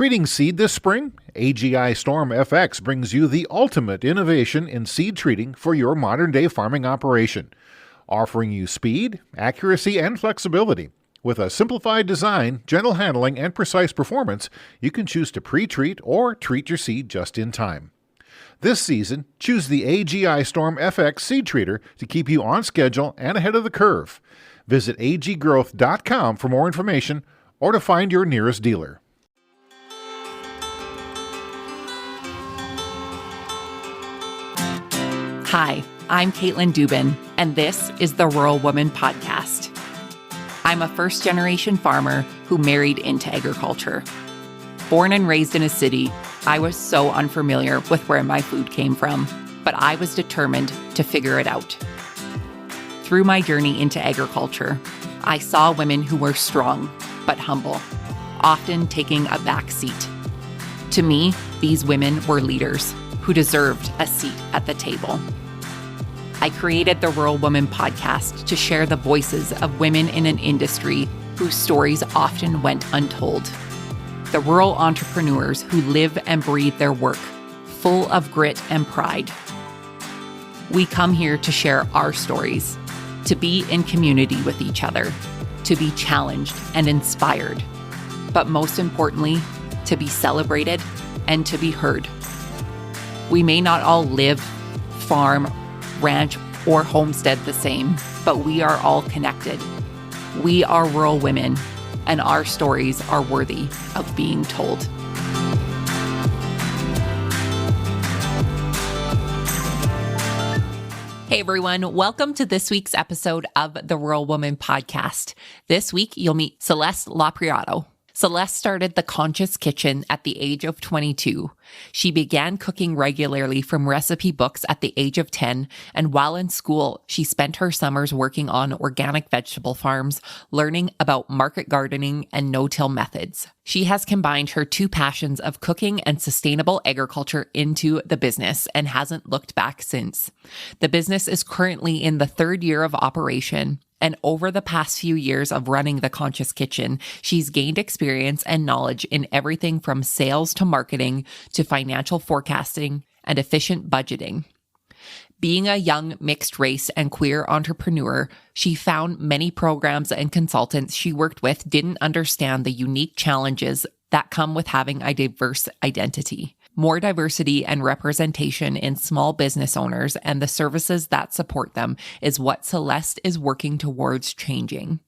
Treating seed this spring? AGI Storm FX brings you the ultimate innovation in seed treating for your modern-day farming operation, offering you speed, accuracy, and flexibility. With a simplified design, gentle handling, and precise performance, you can choose to pre-treat or treat your seed just in time. This season, choose the AGI Storm FX seed treater to keep you on schedule and ahead of the curve. Visit aggrowth.com for more information or to find your nearest dealer. Hi, I'm Caitlin Dubin, and this is the Rural Woman Podcast. I'm a first-generation farmer who married into agriculture. Born and raised in a city, I was so unfamiliar with where my food came from, but I was determined to figure it out. Through my journey into agriculture, I saw women who were strong but humble, often taking a back seat. To me, these women were leaders who deserved a seat at the table. I created the Rural Woman Podcast to share the voices of women in an industry whose stories often went untold. The rural entrepreneurs who live and breathe their work, full of grit and pride. We come here to share our stories, to be in community with each other, to be challenged and inspired, but most importantly, to be celebrated and to be heard. We may not all live, farm, ranch, or homestead the same, but we are all connected. We are rural women, and our stories are worthy of being told. Hey everyone, welcome to this week's episode of the Rural Woman Podcast. This week, you'll meet Celeste Lopreiato. Celeste started The Conscious Kitchen at the age of 22. She began cooking regularly from recipe books at the age of 10, and while in school, she spent her summers working on organic vegetable farms, learning about market gardening and no-till methods. She has combined her two passions of cooking and sustainable agriculture into the business and hasn't looked back since. The business is currently in the third year of operation. And over the past few years of running The Conscious Kitchen, she's gained experience and knowledge in everything from sales to marketing to financial forecasting and efficient budgeting. Being a young mixed race and queer entrepreneur, she found many programs and consultants she worked with didn't understand the unique challenges that come with having a diverse identity. More diversity and representation in small business owners and the services that support them is what Celeste is working towards changing.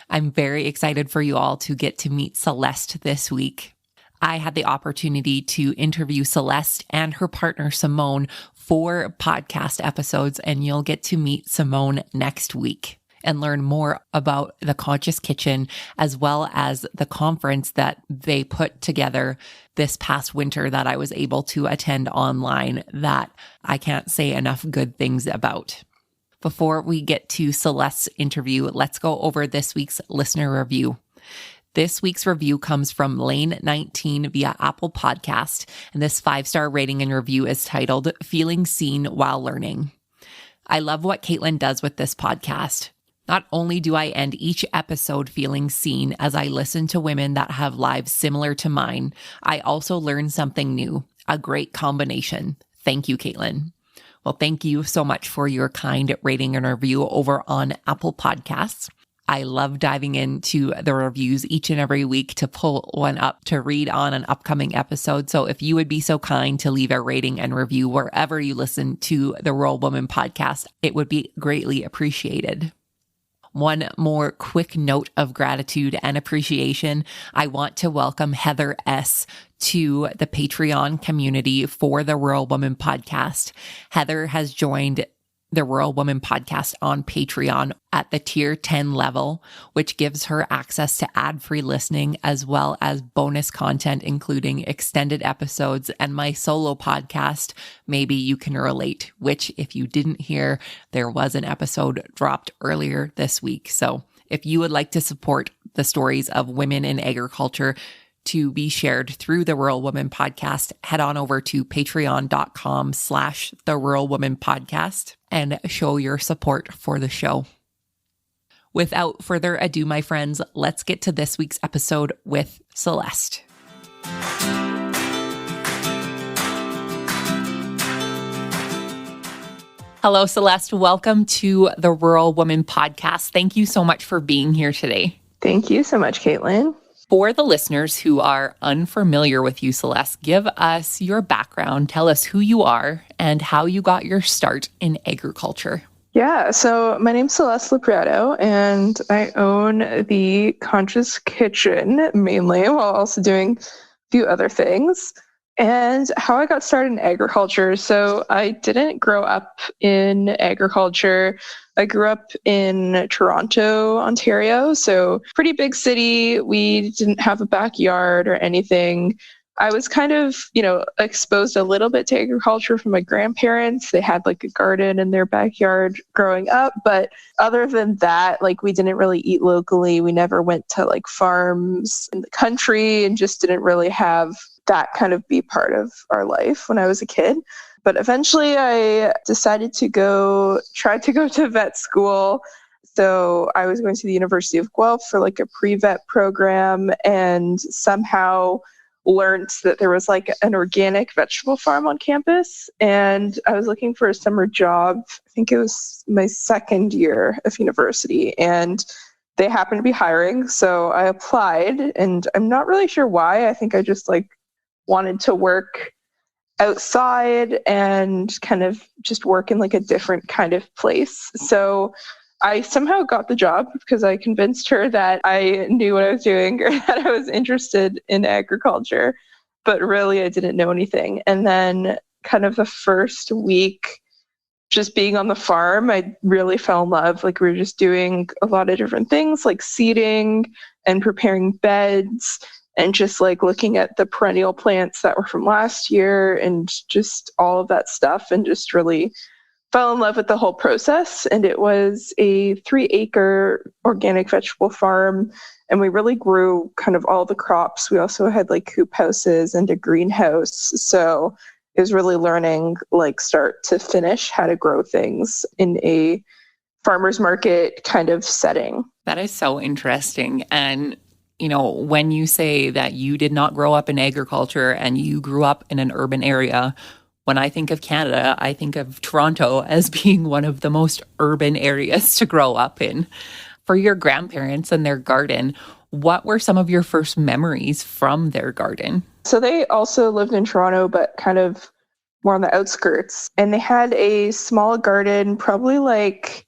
I'm very excited for you all to get to meet Celeste this week. I had the opportunity to interview Celeste and her partner Simone for podcast episodes, and you'll get to meet Simone next week and learn more about The Conscious Kitchen, as well as the conference that they put together this past winter that I was able to attend online that I can't say enough good things about. Before we get to Celeste's interview, let's go over this week's listener review. This week's review comes from Lane19 via Apple Podcast, and this 5-star rating and review is titled, Feeling Seen While Learning. I love what Caitlin does with this podcast. Not only do I end each episode feeling seen as I listen to women that have lives similar to mine, I also learn something new. A great combination. Thank you, Caitlin. Well, thank you so much for your kind rating and review over on Apple Podcasts. I love diving into the reviews each and every week to pull one up to read on an upcoming episode. So if you would be so kind to leave a rating and review wherever you listen to the Rural Woman Podcast, it would be greatly appreciated. One more quick note of gratitude and appreciation. I want to welcome Heather S. to the Patreon community for the Rural Woman Podcast. Heather has joined the Rural Woman Podcast on Patreon at the tier 10 level, which gives her access to ad-free listening as well as bonus content, including extended episodes and my solo podcast, Maybe You Can Relate, which if you didn't hear, there was an episode dropped earlier this week. So if you would like to support the stories of women in agriculture to be shared through the Rural Woman Podcast, head on over to patreon.com/the Rural Woman Podcast and show your support for the show. Without further ado, my friends, let's get to this week's episode with Celeste. Hello, Celeste. Welcome to the Rural Woman Podcast. Thank you so much for being here today. Thank you so much, Caitlin. For the listeners who are unfamiliar with you, Celeste, give us your background. Tell us who you are and how you got your start in agriculture. Yeah, so my name's Celeste Lopreiato, and I own the Conscious Kitchen mainly, while also doing a few other things. And how I got started in agriculture. So I didn't grow up in agriculture. I grew up in Toronto, Ontario. So pretty big city. We didn't have a backyard or anything. I was kind of, exposed a little bit to agriculture from my grandparents. They had like a garden in their backyard growing up. But other than that, like we didn't really eat locally. We never went to like farms in the country and just didn't really have that kind of be part of our life when I was a kid. But eventually I decided to try to go to vet school. So I was going to the University of Guelph for like a pre-vet program, and somehow learned that there was like an organic vegetable farm on campus. And I was looking for a summer job. I think it was my second year of university, and they happened to be hiring. So I applied, and I'm not really sure why. I think I just like wanted to work outside and kind of just work in like a different kind of place. So I somehow got the job because I convinced her that I knew what I was doing or that I was interested in agriculture, but really I didn't know anything. And then kind of the first week just being on the farm, I really fell in love. Like we were just doing a lot of different things like seeding and preparing beds and just like looking at the perennial plants that were from last year and just all of that stuff, and just really fell in love with the whole process. And it was a 3-acre organic vegetable farm, and we really grew kind of all the crops. We also had like hoop houses and a greenhouse. So it was really learning like start to finish how to grow things in a farmer's market kind of setting. That is so interesting. And when you say that you did not grow up in agriculture and you grew up in an urban area, when I think of Canada, I think of Toronto as being one of the most urban areas to grow up in. For your grandparents and their garden, what were some of your first memories from their garden? So they also lived in Toronto, but kind of more on the outskirts. And they had a small garden, probably like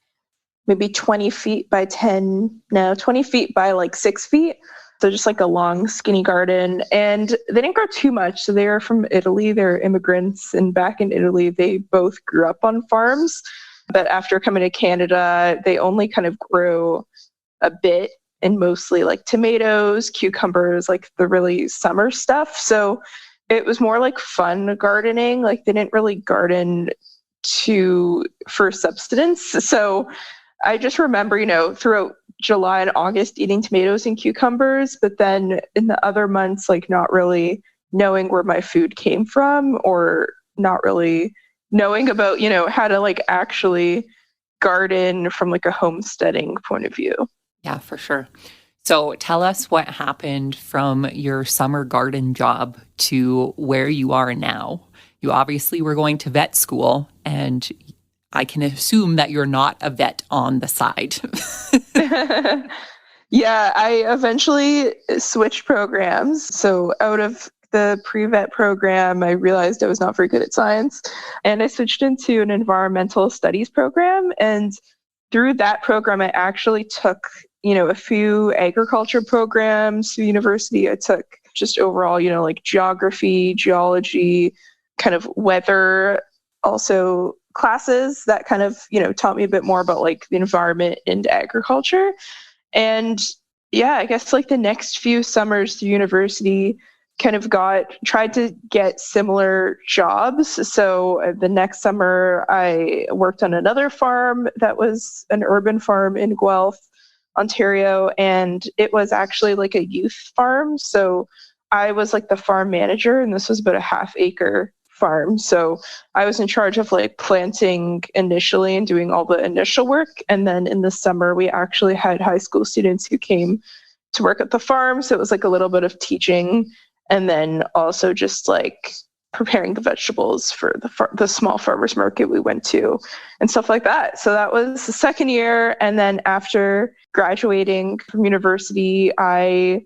maybe 20 feet by 20 feet by like 6 feet. So just like a long, skinny garden. And they didn't grow too much. So they were from Italy. They're immigrants. And back in Italy, they both grew up on farms. But after coming to Canada, they only kind of grew a bit, and mostly like tomatoes, cucumbers, like the really summer stuff. So it was more like fun gardening. Like they didn't really garden for subsistence. So I just remember, throughout July and August eating tomatoes and cucumbers, but then in the other months, like not really knowing where my food came from, or not really knowing about, how to like actually garden from like a homesteading point of view. Yeah, for sure. So tell us what happened from your summer garden job to where you are now. You obviously were going to vet school, and I can assume that you're not a vet on the side. Yeah, I eventually switched programs. So out of the pre-vet program, I realized I was not very good at science, and I switched into an environmental studies program. And through that program, I actually took, a few agriculture programs through university. I took just overall, like geography, geology, kind of weather, also classes that kind of, taught me a bit more about like the environment and agriculture. And yeah, I guess like the next few summers through university kind of tried to get similar jobs. So the next summer I worked on another farm that was an urban farm in Guelph, Ontario, and it was actually like a youth farm. So I was like the farm manager, and this was about a 1/2-acre farm. So I was in charge of like planting initially and doing all the initial work. And then in the summer, we actually had high school students who came to work at the farm. So it was like a little bit of teaching, and then also just like preparing the vegetables for the small farmers market we went to and stuff like that. So that was the second year. And then after graduating from university, I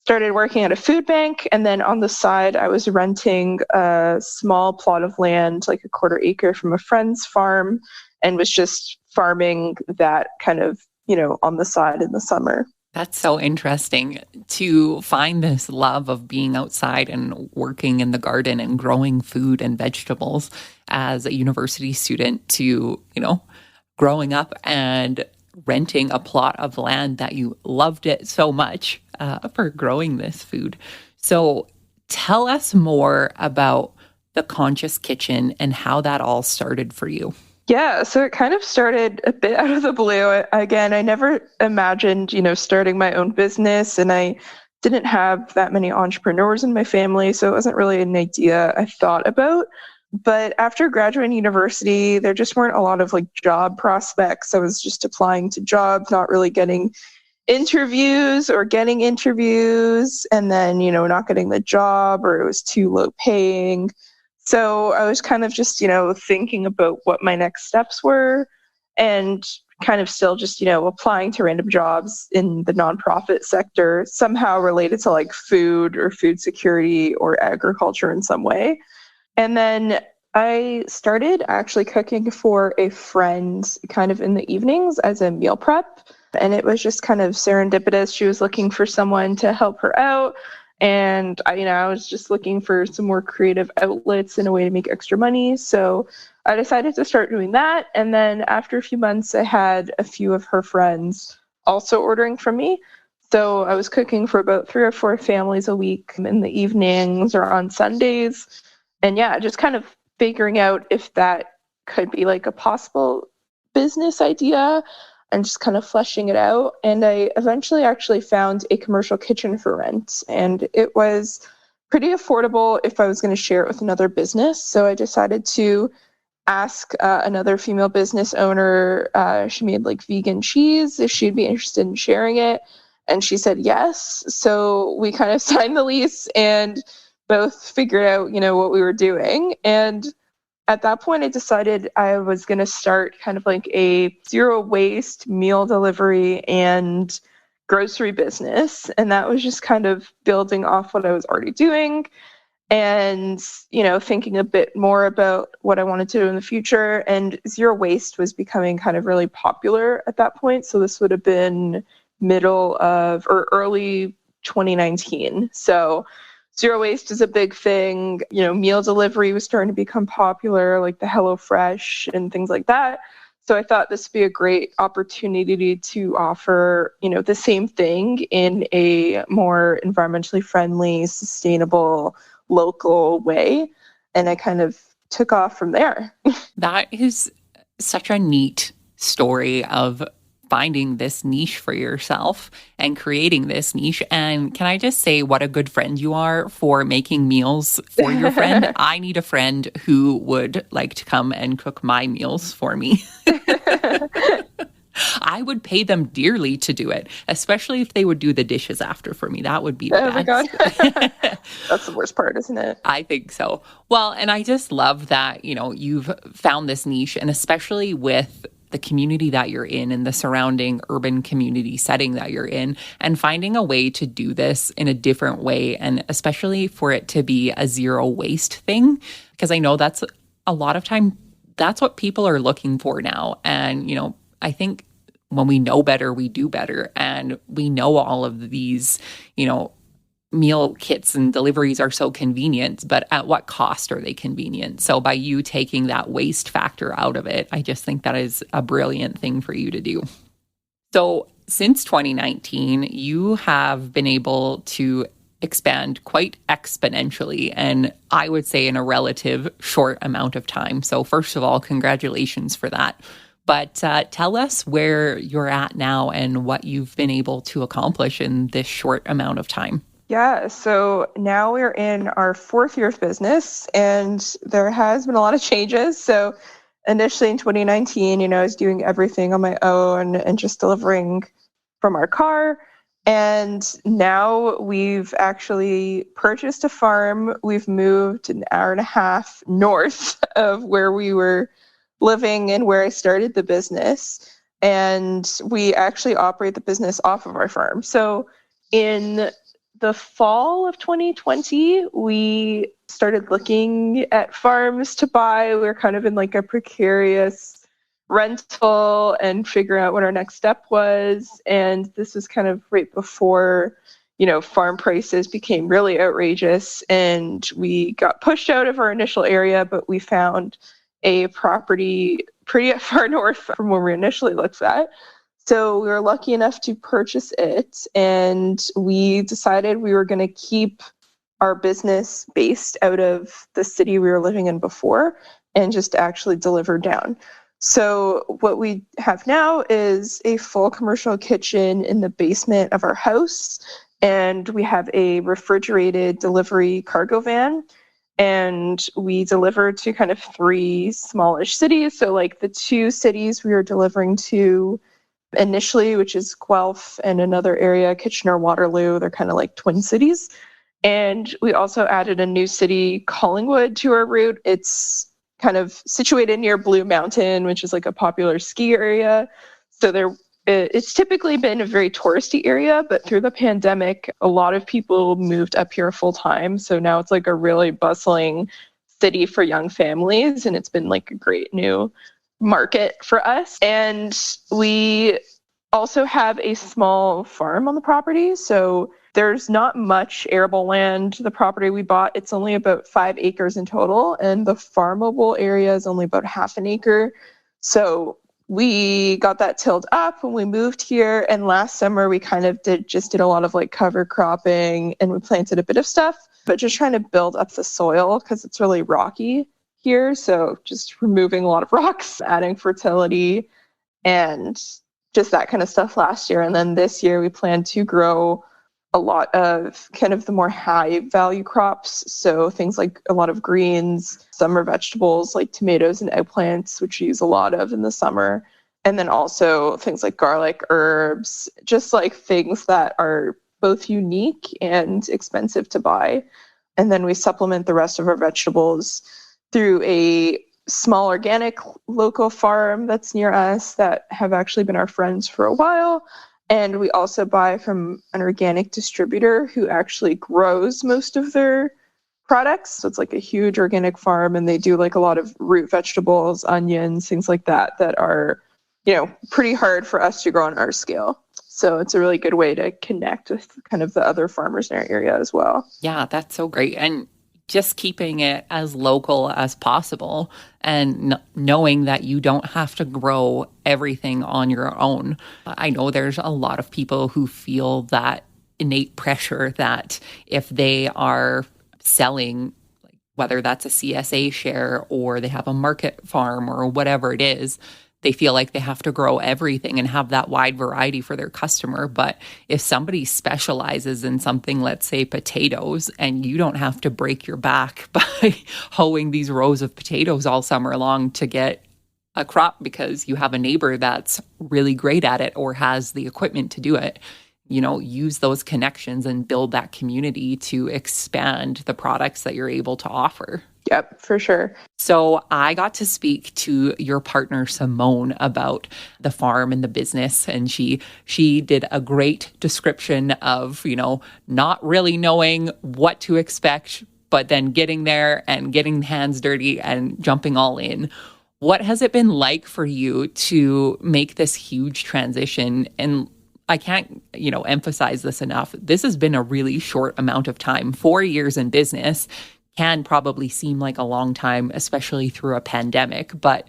started working at a food bank. And then on the side, I was renting a small plot of land, like a 1/4 acre from a friend's farm, and was just farming that kind of, on the side in the summer. That's so interesting to find this love of being outside and working in the garden and growing food and vegetables as a university student to, growing up and renting a plot of land that you loved it so much for growing this food. So tell us more about the Conscious Kitchen and how that all started for you. Yeah, so it kind of started a bit out of the blue. Again, I never imagined, starting my own business, and I didn't have that many entrepreneurs in my family, so it wasn't really an idea I thought about. But after graduating university, there just weren't a lot of job prospects. I was just applying to jobs, not really getting interviews or getting interviews, and then, not getting the job, or it was too low paying. So I was kind of just, thinking about what my next steps were, and kind of still just, applying to random jobs in the nonprofit sector, somehow related to food or food security or agriculture in some way. And then I started actually cooking for a friend kind of in the evenings as a meal prep. And it was just kind of serendipitous. She was looking for someone to help her out. And I was just looking for some more creative outlets and a way to make extra money. So I decided to start doing that. And then after a few months, I had a few of her friends also ordering from me. So I was cooking for about 3 or 4 families a week in the evenings or on Sundays. And yeah, just kind of figuring out if that could be a possible business idea, and just kind of fleshing it out. And I eventually actually found a commercial kitchen for rent, and it was pretty affordable if I was going to share it with another business. So I decided to ask another female business owner. She made vegan cheese, if she'd be interested in sharing it. And she said yes. So we kind of signed the lease and both figured out, what we were doing. And at that point, I decided I was going to start kind of a zero waste meal delivery and grocery business. And that was just kind of building off what I was already doing and, thinking a bit more about what I wanted to do in the future. And zero waste was becoming kind of really popular at that point. So this would have been middle of or early 2019. So zero waste is a big thing. Meal delivery was starting to become popular, like the HelloFresh and things like that. So I thought this would be a great opportunity to offer, the same thing in a more environmentally friendly, sustainable, local way. And I kind of took off from there. That is such a neat story of finding this niche for yourself and creating this niche. And can I just say what a good friend you are for making meals for your friend? I need a friend who would like to come and cook my meals for me. I would pay them dearly to do it, especially if they would do the dishes after for me. That would be the best. My God. That's the worst part, isn't it? I think so. Well, and I just love that, you've found this niche, and especially with the community that you're in and the surrounding urban community setting that you're in, and finding a way to do this in a different way, and especially for it to be a zero waste thing, because I know that's a lot of time, that's what people are looking for now. And, I think when we know better, we do better. And we know all of these, meal kits and deliveries are so convenient, but at what cost are they convenient? So by you taking that waste factor out of it, I just think that is a brilliant thing for you to do. So since 2019, you have been able to expand quite exponentially, and I would say in a relative short amount of time. So first of all, congratulations for that. But tell us where you're at now and what you've been able to accomplish in this short amount of time. Yeah, so now we're in our 4th year of business, and there has been a lot of changes. So initially in 2019, I was doing everything on my own and just delivering from our car. And now we've actually purchased a farm. We've moved an hour and a half north of where we were living and where I started the business. And we actually operate the business off of our farm. So in the fall of 2020, we started looking at farms to buy. We were kind of in like a precarious rental and figure out what our next step was. And this was kind of right before, farm prices became really outrageous and we got pushed out of our initial area, but we found a property pretty far north from where we initially looked at. So we were lucky enough to purchase it, and we decided we were going to keep our business based out of the city we were living in before and just actually deliver down. So what we have now is a full commercial kitchen in the basement of our house, and we have a refrigerated delivery cargo van, and we deliver to kind of 3 smallish cities. So like the 2 cities we are delivering to initially, which is Guelph and another area, Kitchener-Waterloo, they're kind of like twin cities. And we also added a new city, Collingwood, to our route. It's kind of situated near Blue Mountain, which is like a popular ski area. So it's typically been a very touristy area, but through the pandemic, a lot of people moved up here full time. So now it's like a really bustling city for young families, and it's been like a great new market for us. And we also have a small farm on the property. So there's not much arable land. The property we bought, it's only about 5 acres in total, and the farmable area is only about half an acre. So we got that tilled up when we moved here, and last summer we kind of did a lot of like cover cropping, and we planted a bit of stuff, but just trying to build up the soil because it's really rocky here. So just removing a lot of rocks, adding fertility, and just that kind of stuff last year. And then this year we plan to grow a lot of kind of the more high value crops. So things like a lot of greens, summer vegetables like tomatoes and eggplants, which we use a lot of in the summer. And then also things like garlic, herbs, just like things that are both unique and expensive to buy. And then we supplement the rest of our vegetables through a small organic local farm that's near us that have actually been our friends for a while. And we also buy from an organic distributor who actually grows most of their products. So it's like a huge organic farm, and they do like a lot of root vegetables, onions, things like that are, pretty hard for us to grow on our scale. So it's a really good way to connect with kind of the other farmers in our area as well. Yeah, that's so great. And just keeping it as local as possible and knowing that you don't have to grow everything on your own. I know there's a lot of people who feel that innate pressure that if they are selling, whether that's a CSA share or they have a market farm or whatever it is, they feel like they have to grow everything and have that wide variety for their customer. But if somebody specializes in something, let's say potatoes, and you don't have to break your back by hoeing these rows of potatoes all summer long to get a crop because you have a neighbor that's really great at it or has the equipment to do it, use those connections and build that community to expand the products that you're able to offer. Yep, for sure. So I got to speak to your partner, Simone, about the farm and the business. And she did a great description of, not really knowing what to expect, but then getting there and getting hands dirty and jumping all in. What has it been like for you to make this huge transition? And I can't, emphasize this enough. This has been a really short amount of time. 4 years in business can probably seem like a long time, especially through a pandemic. But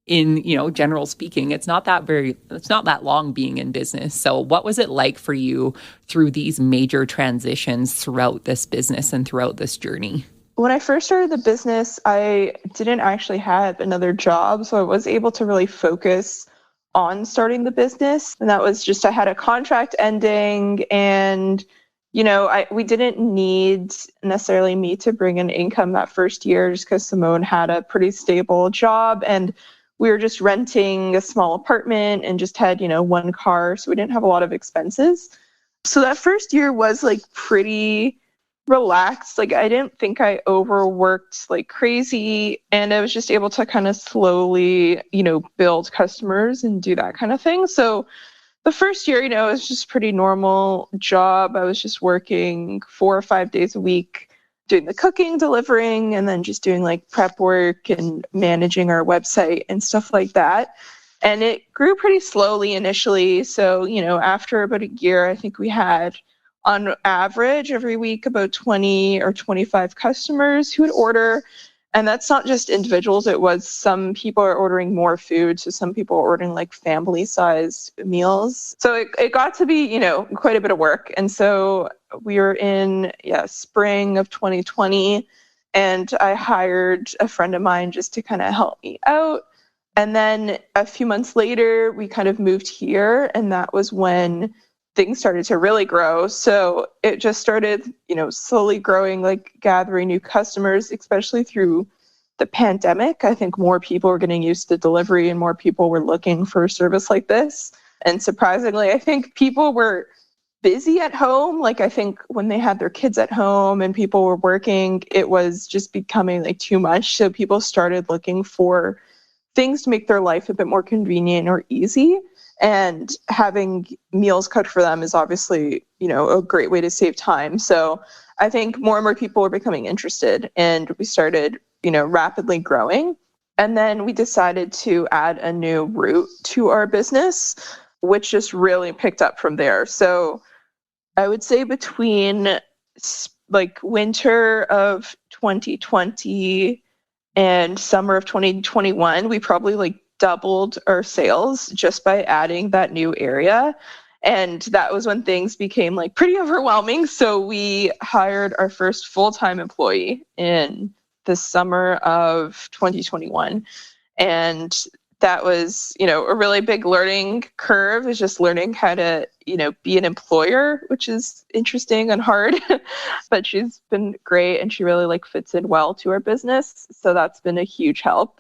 in, general speaking, it's not that long being in business. So what was it like for you through these major transitions throughout this business and throughout this journey? When I first started the business, I didn't actually have another job. So I was able to really focus on starting the business. And that was just, I had a contract ending, and we didn't need necessarily me to bring in income that first year just because Simone had a pretty stable job, and we were just renting a small apartment and just had, one car. So we didn't have a lot of expenses. So that first year was like pretty relaxed. Like I didn't think I overworked like crazy, and I was just able to kind of slowly, build customers and do that kind of thing. So the first year, it was just pretty normal job. I was just working 4 or 5 days a week, doing the cooking, delivering, and then just doing like prep work and managing our website and stuff like that. And it grew pretty slowly initially. So, after about a year, I think we had on average every week about 20 or 25 customers who would order. And that's not just individuals. It was some people are ordering more food. So some people are ordering like family sized meals. So it got to be, quite a bit of work. And so we were in spring of 2020, and I hired a friend of mine just to kind of help me out. And then a few months later, we kind of moved here, and that was when things started to really grow. So it just started, slowly growing, like gathering new customers, especially through the pandemic. I think more people were getting used to delivery and more people were looking for a service like this. And surprisingly, I think people were busy at home. Like I think when they had their kids at home and people were working, it was just becoming like too much. So people started looking for things to make their life a bit more convenient or easy. And having meals cooked for them is obviously, a great way to save time. So I think more and more people were becoming interested, and we started, rapidly growing. And then we decided to add a new route to our business, which just really picked up from there. So I would say between like winter of 2020 and summer of 2021, we probably like doubled our sales just by adding that new area. And that was when things became like pretty overwhelming. So we hired our first full-time employee in the summer of 2021. And that was, a really big learning curve, is just learning how to, be an employer, which is interesting and hard. But she's been great, and she really like fits in well to our business. So that's been a huge help.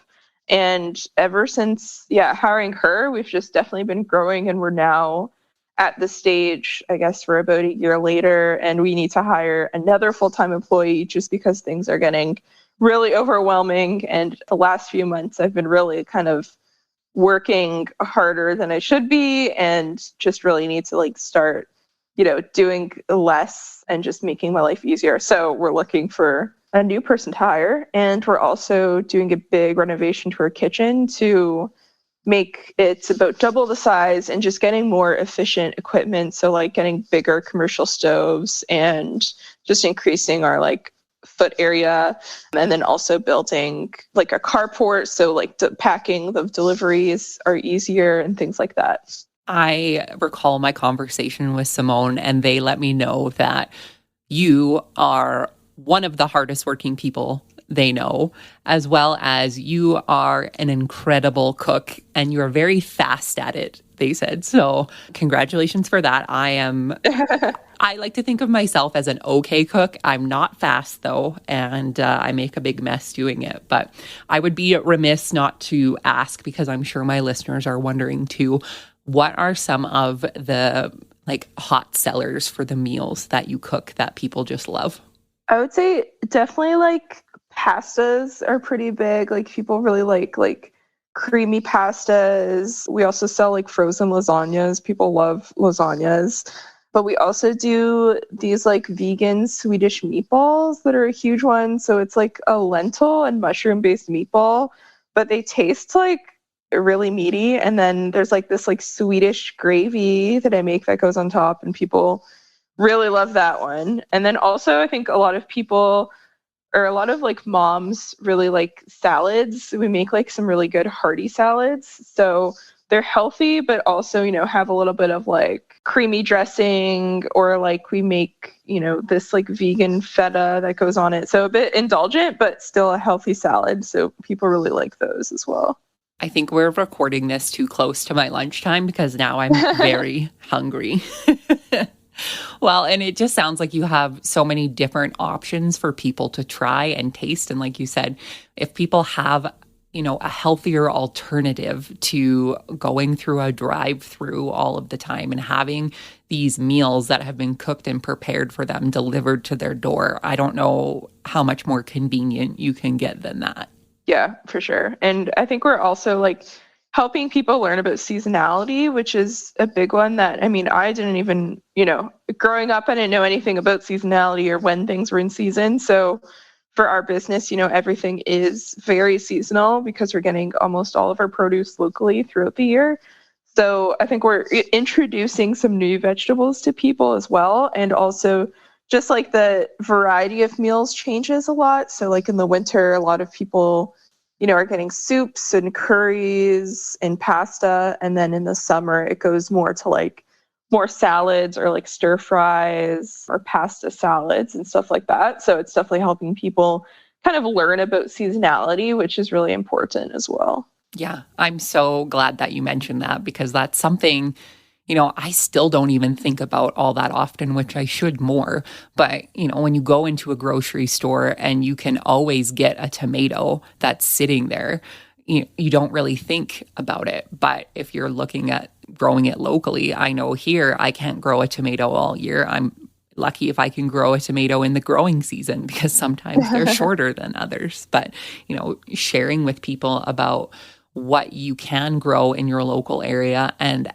And ever since, hiring her, we've just definitely been growing, and we're now at the stage, I guess, for about a year later, and we need to hire another full-time employee just because things are getting really overwhelming. And the last few months, I've been really kind of working harder than I should be, and just really need to like start, doing less and just making my life easier. So we're looking for a new person to hire, and we're also doing a big renovation to our kitchen to make it about double the size and just getting more efficient equipment. So like getting bigger commercial stoves and just increasing our like foot area, and then also building like a carport, so like packing the deliveries are easier and things like that. I recall my conversation with Simone, and they let me know that you are one of the hardest working people they know, as well as you are an incredible cook and you're very fast at it, they said. So congratulations for that. I like to think of myself as an okay cook. I'm not fast though, and I make a big mess doing it. But I would be remiss not to ask, because I'm sure my listeners are wondering too, what are some of the like hot sellers for the meals that you cook that people just love? I would say definitely like pastas are pretty big. Like people really like creamy pastas. We also sell like frozen lasagnas. People love lasagnas. But we also do these like vegan Swedish meatballs that are a huge one. So it's like a lentil and mushroom based meatball, but they taste like really meaty. And then there's like this like Swedish gravy that I make that goes on top, and people really love that one. And then also I think a lot of people, or a lot of like moms, really like salads. We make like some really good hearty salads. So they're healthy, but also, have a little bit of like creamy dressing, or like we make, this like vegan feta that goes on it. So a bit indulgent, but still a healthy salad. So people really like those as well. I think we're recording this too close to my lunchtime, because now I'm very hungry. Well, and it just sounds like you have so many different options for people to try and taste. And like you said, if people have a healthier alternative to going through a drive-through all of the time and having these meals that have been cooked and prepared for them delivered to their door. I don't know how much more convenient you can get than that. Yeah, for sure. And I think we're also like helping people learn about seasonality, which is a big one that, I mean, I didn't even, growing up, I didn't know anything about seasonality or when things were in season. So for our business, everything is very seasonal because we're getting almost all of our produce locally throughout the year. So I think we're introducing some new vegetables to people as well. And also just like the variety of meals changes a lot. So like in the winter, a lot of people, are getting soups and curries and pasta. And then in the summer, it goes more to like more salads or like stir fries or pasta salads and stuff like that. So it's definitely helping people kind of learn about seasonality, which is really important as well. Yeah, I'm so glad that you mentioned that because that's something, I still don't even think about all that often, which I should more. But, when you go into a grocery store and you can always get a tomato that's sitting there, you don't really think about it. But if you're looking at growing it locally, I know here I can't grow a tomato all year. I'm lucky if I can grow a tomato in the growing season because sometimes they're shorter than others. But, sharing with people about what you can grow in your local area and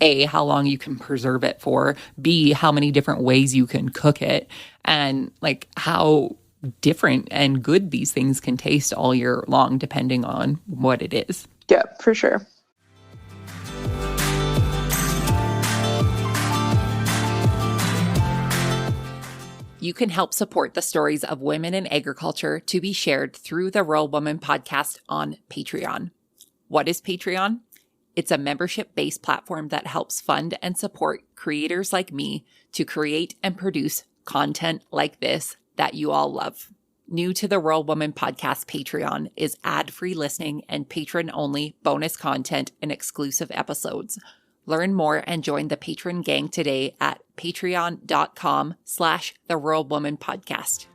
A, how long you can preserve it for, B, how many different ways you can cook it, and like how different and good these things can taste all year long, depending on what it is. Yeah, for sure. You can help support the stories of women in agriculture to be shared through the Rural Woman podcast on Patreon. What is Patreon? It's a membership-based platform that helps fund and support creators like me to create and produce content like this that you all love. New to the Rural Woman podcast Patreon is ad-free listening and patron-only bonus content and exclusive episodes. Learn more and join the patron gang today at patreon.com/The Rural Woman Podcast.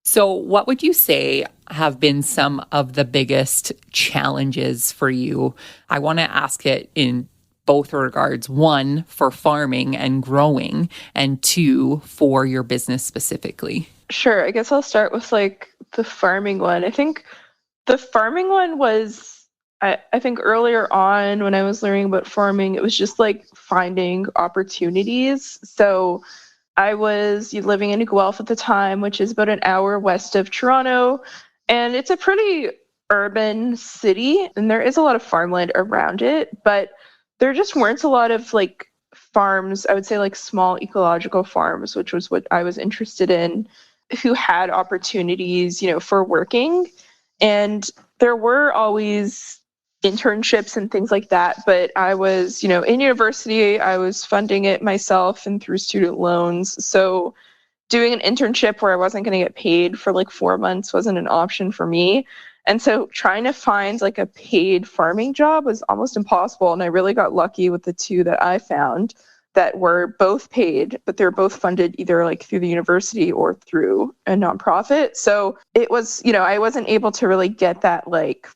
So what would you say have been some of the biggest challenges for you? I want to ask it in both regards. One, for farming and growing, and two, for your business specifically. Sure. I guess I'll start with like the farming one. I think the farming one was, I think earlier on when I was learning about farming, it was just like finding opportunities. So I was living in Guelph at the time, which is about an hour west of Toronto, and it's a pretty urban city, and there is a lot of farmland around it, but there just weren't a lot of like farms, I would say like small ecological farms, which was what I was interested in, who had opportunities, for working. And there were always internships and things like that, but I was, in university, I was funding it myself and through student loans. So doing an internship where I wasn't going to get paid for like 4 months wasn't an option for me. And so trying to find like a paid farming job was almost impossible. And I really got lucky with the two that I found that were both paid, but they're both funded either like through the university or through a nonprofit. So it was, I wasn't able to really get that like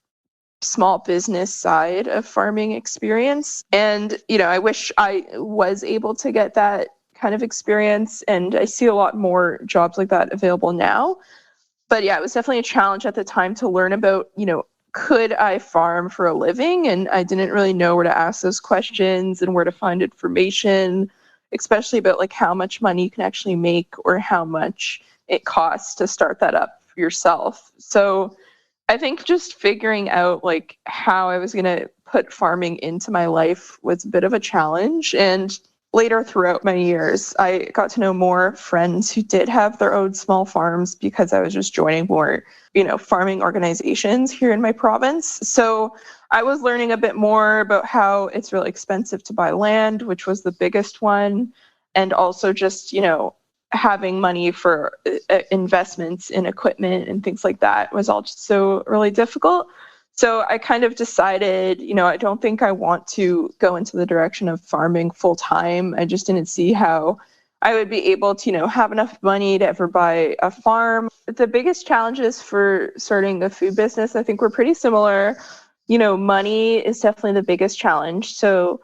small business side of farming experience. And, I wish I was able to get that kind of experience. And I see a lot more jobs like that available now. But yeah, it was definitely a challenge at the time to learn about, could I farm for a living? And I didn't really know where to ask those questions and where to find information, especially about like how much money you can actually make or how much it costs to start that up yourself. So I think just figuring out like how I was going to put farming into my life was a bit of a challenge. And later throughout my years, I got to know more friends who did have their own small farms because I was just joining more, farming organizations here in my province. So I was learning a bit more about how it's really expensive to buy land, which was the biggest one. And also just, having money for investments in equipment and things like that was all just so really difficult. So I kind of decided, I don't think I want to go into the direction of farming full time. I just didn't see how I would be able to, have enough money to ever buy a farm. The biggest challenges for starting a food business, I think, were pretty similar. Money is definitely the biggest challenge. So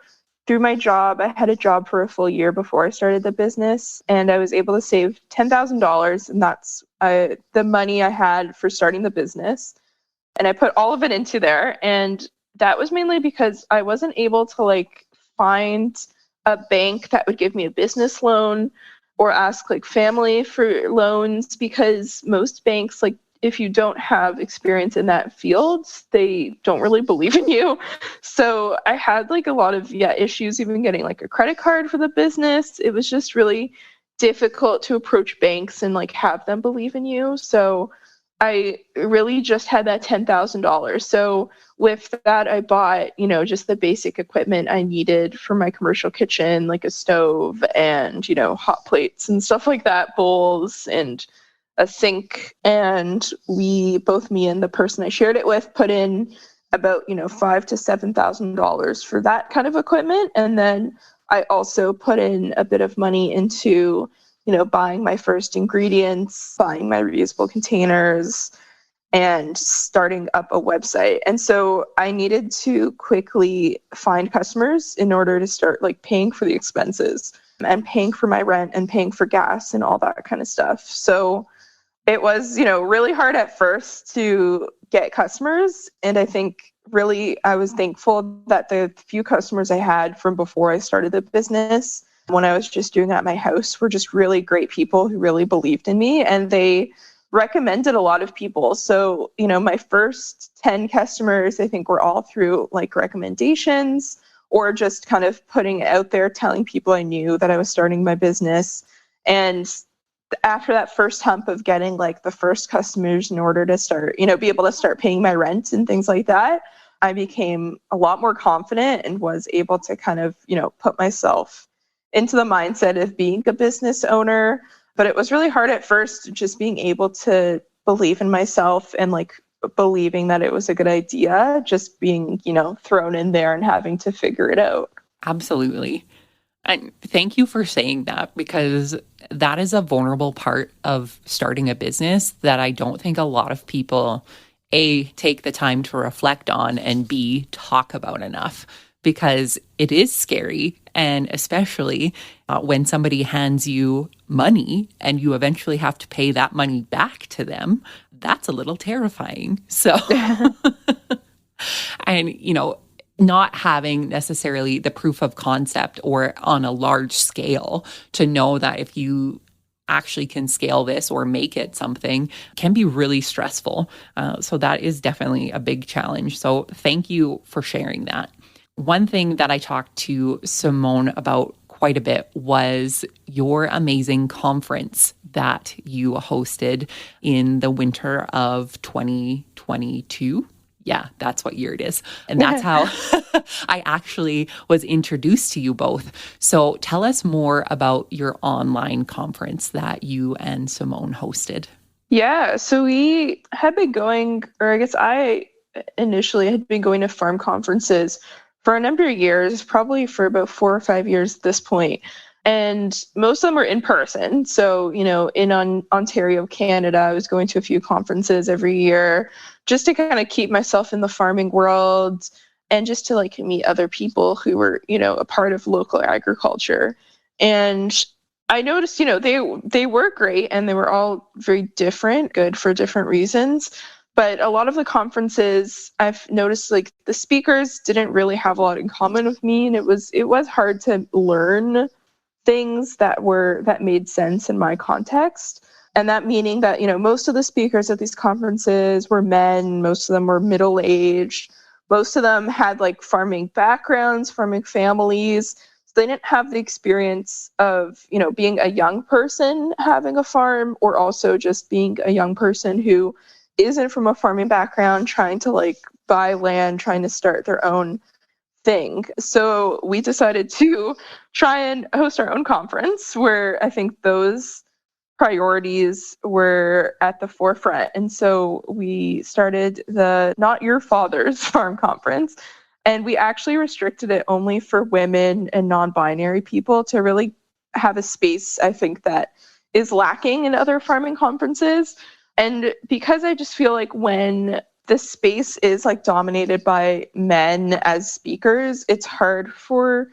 through my job, I had a job for a full year before I started the business, and I was able to save $10,000, and that's the money I had for starting the business. And I put all of it into there, and that was mainly because I wasn't able to find a bank that would give me a business loan or ask family for loans, because most banks, if you don't have experience in that field, they don't really believe in you. So I had a lot of issues even getting a credit card for the business. It was just really difficult to approach banks and have them believe in you. So I really just had that $10,000. So with that, I bought, just the basic equipment I needed for my commercial kitchen, like a stove and, hot plates and stuff like that, bowls and a sink. And both me and the person I shared it with, put in about, $5,000 to $7,000 for that kind of equipment. And then I also put in a bit of money into buying my first ingredients, buying my reusable containers, and starting up a website. And so I needed to quickly find customers in order to start paying for the expenses and paying for my rent and paying for gas and all that kind of stuff. So it was, really hard at first to get customers. And I think really I was thankful that the few customers I had from before I started the business, when I was just doing it at my house, were just really great people who really believed in me, and they recommended a lot of people. So, my first 10 customers, I think, were all through recommendations or just kind of putting it out there, telling people I knew that I was starting my business. And after that first hump of getting the first customers in order to start, be able to start paying my rent and things like that, I became a lot more confident and was able to kind of, put myself into the mindset of being a business owner. But it was really hard at first, just being able to believe in myself and believing that it was a good idea, just being, thrown in there and having to figure it out. Absolutely. And thank you for saying that, because that is a vulnerable part of starting a business that I don't think a lot of people, A, take the time to reflect on, and B, talk about enough, because it is scary. And especially when somebody hands you money and you eventually have to pay that money back to them, that's a little terrifying. So, and, not having necessarily the proof of concept or on a large scale to know that if you actually can scale this or make it something can be really stressful. So that is definitely a big challenge. So thank you for sharing that. One thing that I talked to Simone about quite a bit was your amazing conference that you hosted in the winter of 2022. Yeah, that's what year it is. And that's how I actually was introduced to you both. So tell us more about your online conference that you and Simone hosted. Yeah, so we had been going, or I guess I initially had been going to farm conferences for a number of years, probably for about 4 or 5 years at this point. And most of them were in person. So, in Ontario, Canada, I was going to a few conferences every year just to kind of keep myself in the farming world and just to meet other people who were, a part of local agriculture. And I noticed, they were great, and they were all very different, good for different reasons. But a lot of the conferences, I've noticed the speakers didn't really have a lot in common with me, and it was hard to learn things that made sense in my context. And that meaning that, most of the speakers at these conferences were men, most of them were middle-aged, most of them had farming backgrounds, farming families. So they didn't have the experience of, being a young person having a farm, or also just being a young person who isn't from a farming background, trying to buy land, trying to start their own thing. So we decided to try and host our own conference where I think those priorities were at the forefront. And so we started the Not Your Father's Farm Conference. And we actually restricted it only for women and non-binary people to really have a space, I think, that is lacking in other farming conferences. And because I just feel like when the space is like dominated by men as speakers, it's hard for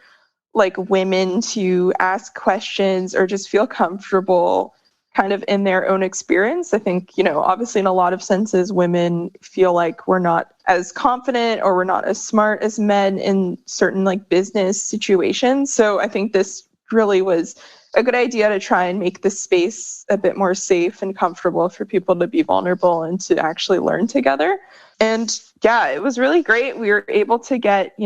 like women to ask questions or just feel comfortable kind of in their own experience. I think, obviously in a lot of senses, women feel like we're not as confident or we're not as smart as men in certain like business situations. So I think this really was a good idea to try and make the space a bit more safe and comfortable for people to be vulnerable and to actually learn together. And yeah, it was really great. We were able to get,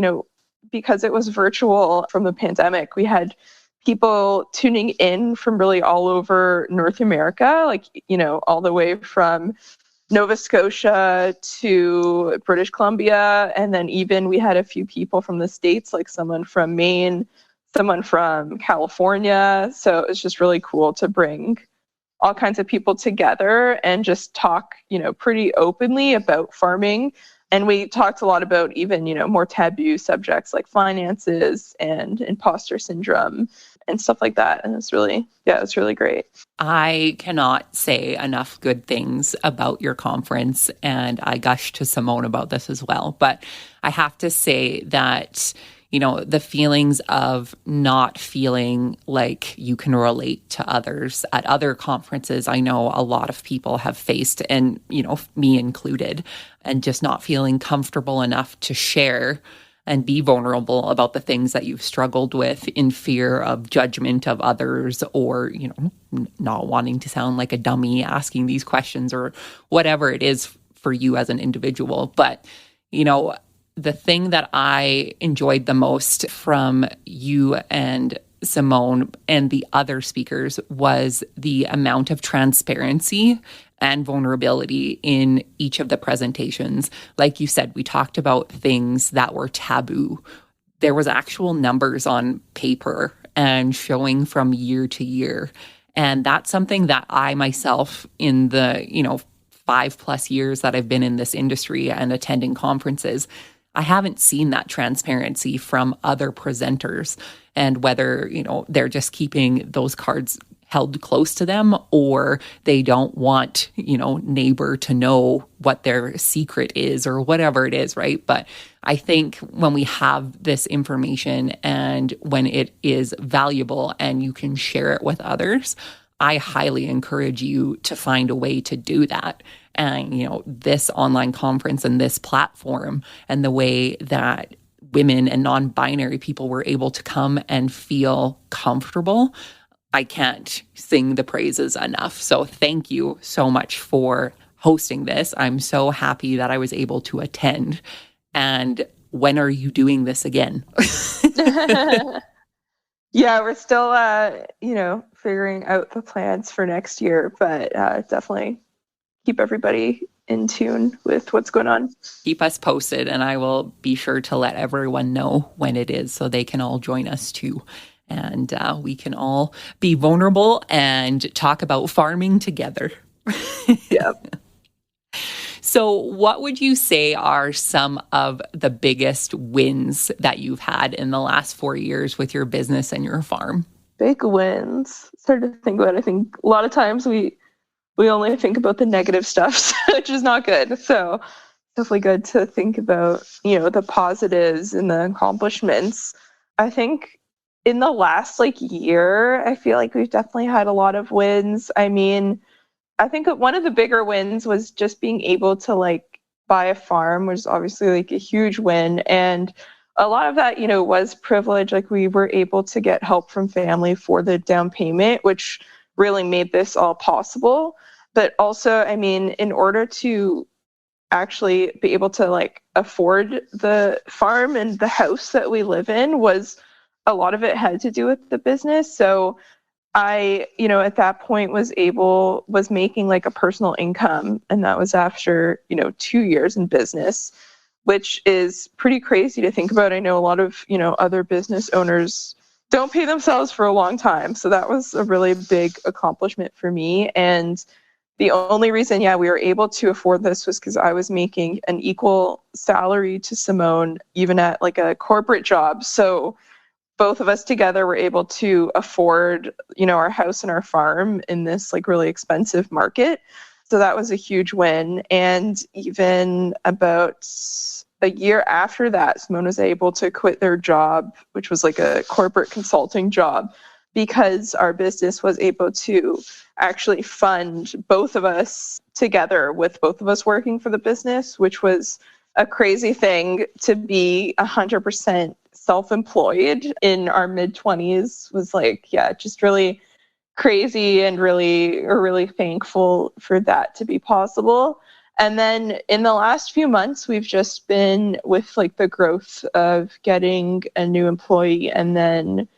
because it was virtual from the pandemic, we had people tuning in from really all over North America, like, all the way from Nova Scotia to British Columbia. And then even we had a few people from the States, like someone from Maine, someone from California. So it was just really cool to bring all kinds of people together and just talk, pretty openly about farming. And we talked a lot about even, more taboo subjects like finances and imposter syndrome and stuff like that. And it's really great. I cannot say enough good things about your conference, and I gushed to Simone about this as well. But I have to say that, the feelings of not feeling like you can relate to others at other conferences, I know a lot of people have faced, and, me included, and just not feeling comfortable enough to share and be vulnerable about the things that you've struggled with in fear of judgment of others, or, not wanting to sound like a dummy asking these questions or whatever it is for you as an individual. But, the thing that I enjoyed the most from you and Simone and the other speakers was the amount of transparency and vulnerability in each of the presentations. Like you said, we talked about things that were taboo. There was actual numbers on paper and showing from year to year. And that's something that I myself, in the, 5+ years that I've been in this industry and attending conferences, I haven't seen that transparency from other presenters, and whether, they're just keeping those cards held close to them, or they don't want, neighbor to know what their secret is or whatever it is, right? But I think when we have this information and when it is valuable and you can share it with others, I highly encourage you to find a way to do that. And, this online conference and this platform and the way that women and non-binary people were able to come and feel comfortable, I can't sing the praises enough. So thank you so much for hosting this. I'm so happy that I was able to attend. And when are you doing this again? Yeah, we're still, figuring out the plans for next year, but definitely keep everybody in tune with what's going on. Keep us posted, and I will be sure to let everyone know when it is so they can all join us too. And we can all be vulnerable and talk about farming together. Yeah. So what would you say are some of the biggest wins that you've had in the last 4 years with your business and your farm? Big wins. It's hard to think about. I think a lot of times we only think about the negative stuff, which is not good. So definitely good to think about, the positives and the accomplishments. I think in the last year, I feel like we've definitely had a lot of wins. I mean, I think one of the bigger wins was just being able to buy a farm, which is obviously a huge win. And a lot of that, was privilege. We were able to get help from family for the down payment, which really made this all possible. But also, I mean, in order to actually be able to afford the farm and the house that we live in, was a lot of it had to do with the business. So I, at that point was making a personal income. And that was after, 2 years in business, which is pretty crazy to think about. I know a lot of, other business owners, don't pay themselves for a long time. So that was a really big accomplishment for me. And the only reason, we were able to afford this was because I was making an equal salary to Simone, even at like a corporate job. So both of us together were able to afford, our house and our farm in this like really expensive market. So that was a huge win. And even about a year after that, Simone was able to quit their job, which was like a corporate consulting job, because our business was able to actually fund both of us together, with both of us working for the business, which was a crazy thing to be 100% self-employed in our mid-20s. Was like, just really crazy, and really thankful for that to be possible. And then in the last few months, we've just been with like the growth of getting a new employee, and then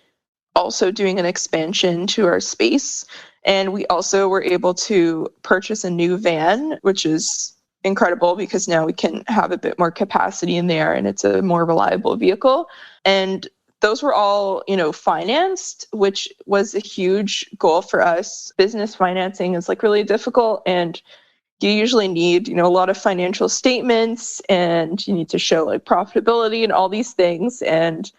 also doing an expansion to our space. And we also were able to purchase a new van, which is incredible because now we can have a bit more capacity in there, and it's a more reliable vehicle. And those were all, financed, which was a huge goal for us. Business financing is like really difficult, and you usually need, a lot of financial statements, and you need to show like profitability and all these things. And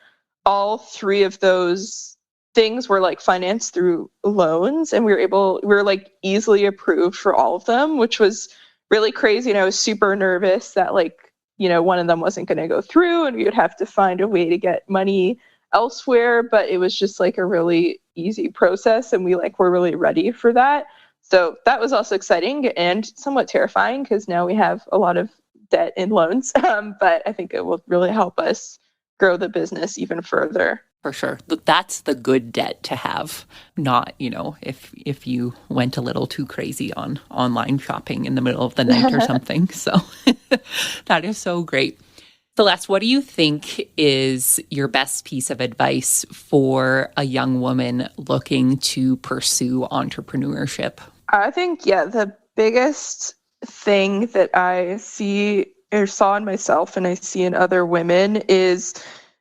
all three of those things were like financed through loans, and we were like easily approved for all of them, which was really crazy. And I was super nervous that like, one of them wasn't going to go through and we would have to find a way to get money elsewhere. But it was just like a really easy process, and we like were really ready for that. So that was also exciting and somewhat terrifying because now we have a lot of debt and loans. But I think it will really help us grow the business even further. For sure. That's the good debt to have, not, if you went a little too crazy on online shopping in the middle of the night or something. So that is so great. Celeste, what do you think is your best piece of advice for a young woman looking to pursue entrepreneurship? I think, the biggest thing that I see or saw in myself and I see in other women is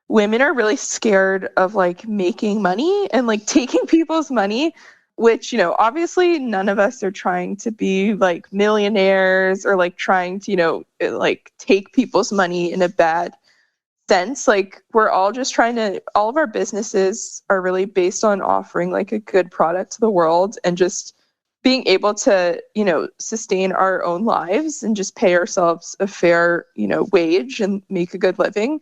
women are really scared of like making money and like taking people's money, which, obviously none of us are trying to be like millionaires or like trying to, like take people's money in a bad sense. Like we're all just all of our businesses are really based on offering like a good product to the world and just being able to, sustain our own lives and just pay ourselves a fair, wage and make a good living.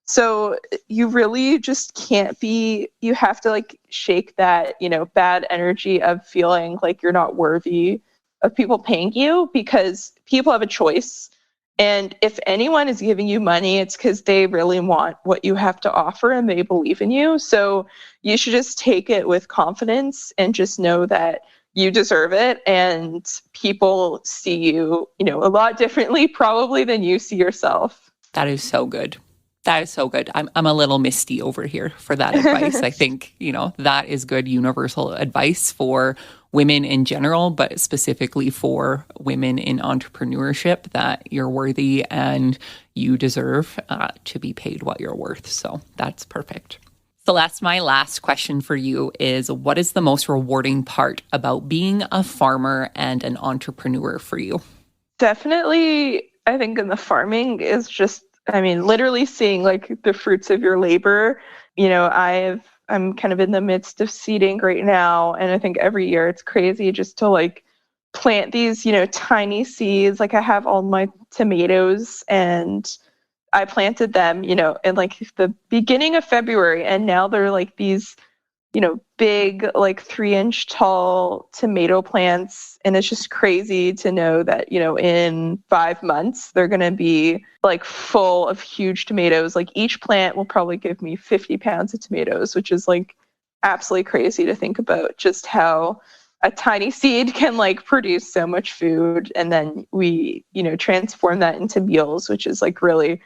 So you really just can't you have to like shake that, bad energy of feeling like you're not worthy of people paying you, because people have a choice. And if anyone is giving you money, it's because they really want what you have to offer and they believe in you. So you should just take it with confidence and just know that you deserve it, and people see you, a lot differently probably than you see yourself. That is so good. That is so good. I'm a little misty over here for that advice. I think, that is good universal advice for women in general, but specifically for women in entrepreneurship, that you're worthy and you deserve to be paid what you're worth. So that's perfect. Celeste, my last question for you is, what is the most rewarding part about being a farmer and an entrepreneur for you? Definitely, I think in the farming is just, literally seeing like the fruits of your labor. I'm kind of in the midst of seeding right now. And I think every year it's crazy just to like plant these, tiny seeds. Like I have all my tomatoes, and I planted them, in like the beginning of February, and now they're like these, big, like 3-inch tall tomato plants. And it's just crazy to know that, in 5 months, they're going to be like full of huge tomatoes. Like each plant will probably give me 50 pounds of tomatoes, which is like absolutely crazy to think about just how a tiny seed can like produce so much food. And then we, transform that into meals, which is like really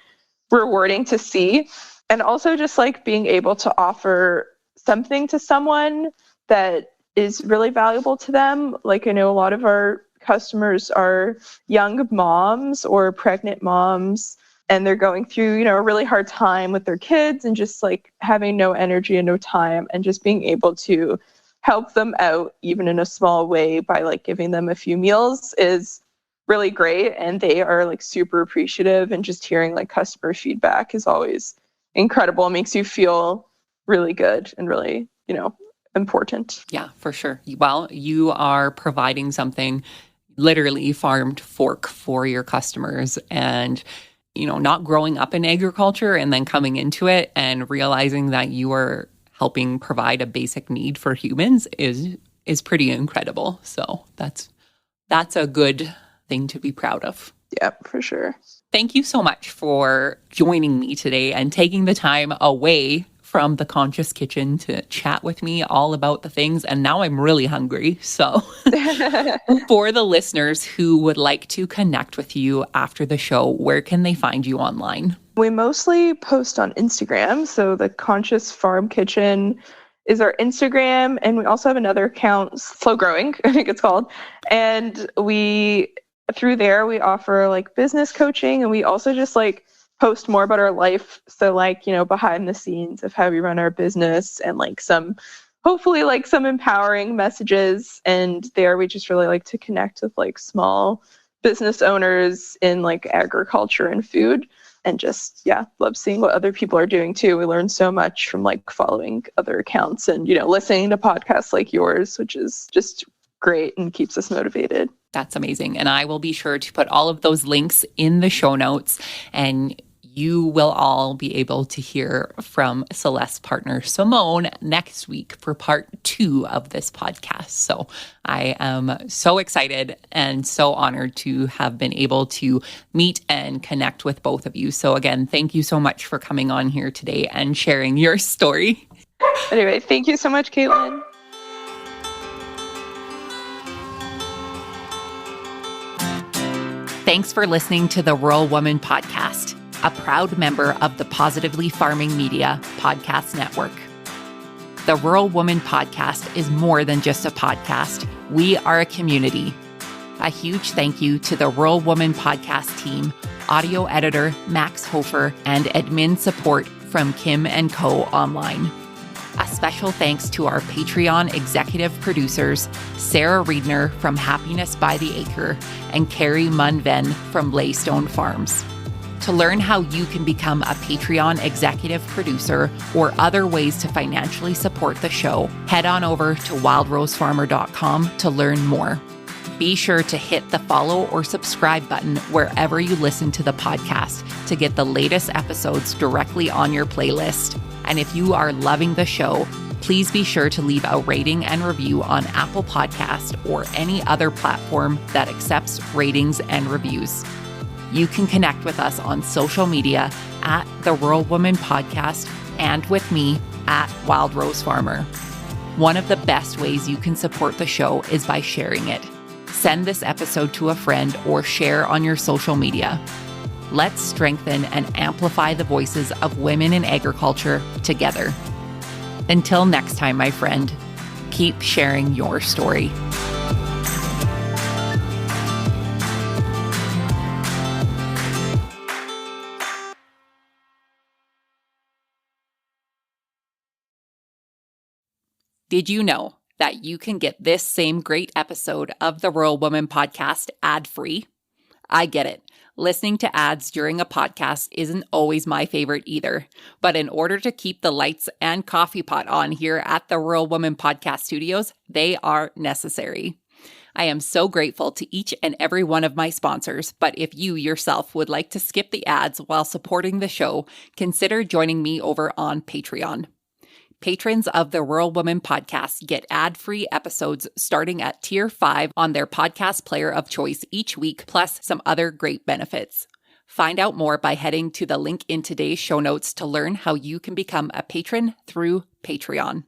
rewarding to see. And also just like being able to offer something to someone that is really valuable to them. Like I know a lot of our customers are young moms or pregnant moms, and they're going through, a really hard time with their kids and just like having no energy and no time, and just being able to help them out even in a small way by like giving them a few meals is really great. And they are like super appreciative, and just hearing like customer feedback is always incredible. It makes you feel really good and really, important. Yeah, for sure. Well, you are providing something literally farm to fork for your customers, and not growing up in agriculture and then coming into it and realizing that you are helping provide a basic need for humans is pretty incredible. So that's a good thing to be proud of. Yeah, for sure. Thank you so much for joining me today and taking the time away from the Conscious Kitchen to chat with me all about the things. And now I'm really hungry. So for the listeners who would like to connect with you after the show, where can they find you online? We mostly post on Instagram. So the Conscious Farm Kitchen is our Instagram. And we also have another account, Slow Growing, I think it's called. And through there, we offer like business coaching, and we also just like post more about our life. So like, behind the scenes of how we run our business, and like hopefully like some empowering messages. And there we just really like to connect with like small business owners in like agriculture and food, and just, love seeing what other people are doing too. We learn so much from like following other accounts and, listening to podcasts like yours, which is just great and keeps us motivated. That's amazing. And I will be sure to put all of those links in the show notes, and you will all be able to hear from Celeste's partner, Simone, next week for part 2 of this podcast. So I am so excited and so honored to have been able to meet and connect with both of you. So again, thank you so much for coming on here today and sharing your story. Anyway, thank you so much, Caitlin. Thanks for listening to the Rural Woman Podcast, a proud member of the Positively Farming Media Podcast Network. The Rural Woman Podcast is more than just a podcast. We are a community. A huge thank you to the Rural Woman Podcast team, audio editor Max Hofer, and admin support from Kim & Co. Online. A special thanks to our Patreon executive producers, Sarah Riedner from Happiness by the Acre and Carrie Munven from Laystone Farms. To learn how you can become a Patreon executive producer or other ways to financially support the show, head on over to wildrosefarmer.com to learn more. Be sure to hit the follow or subscribe button wherever you listen to the podcast to get the latest episodes directly on your playlist. And if you are loving the show, please be sure to leave a rating and review on Apple Podcasts or any other platform that accepts ratings and reviews. You can connect with us on social media at The Rural Woman Podcast and with me at Wild Rose Farmer. One of the best ways you can support the show is by sharing it. Send this episode to a friend or share on your social media. Let's strengthen and amplify the voices of women in agriculture together. Until next time, my friend, keep sharing your story. Did you know that you can get this same great episode of the Rural Woman Podcast ad-free? I get it. Listening to ads during a podcast isn't always my favorite either. But in order to keep the lights and coffee pot on here at the Rural Woman Podcast Studios, they are necessary. I am so grateful to each and every one of my sponsors, but if you yourself would like to skip the ads while supporting the show, consider joining me over on Patreon. Patrons of the Rural Woman Podcast get ad-free episodes starting at Tier 5 on their podcast player of choice each week, plus some other great benefits. Find out more by heading to the link in today's show notes to learn how you can become a patron through Patreon.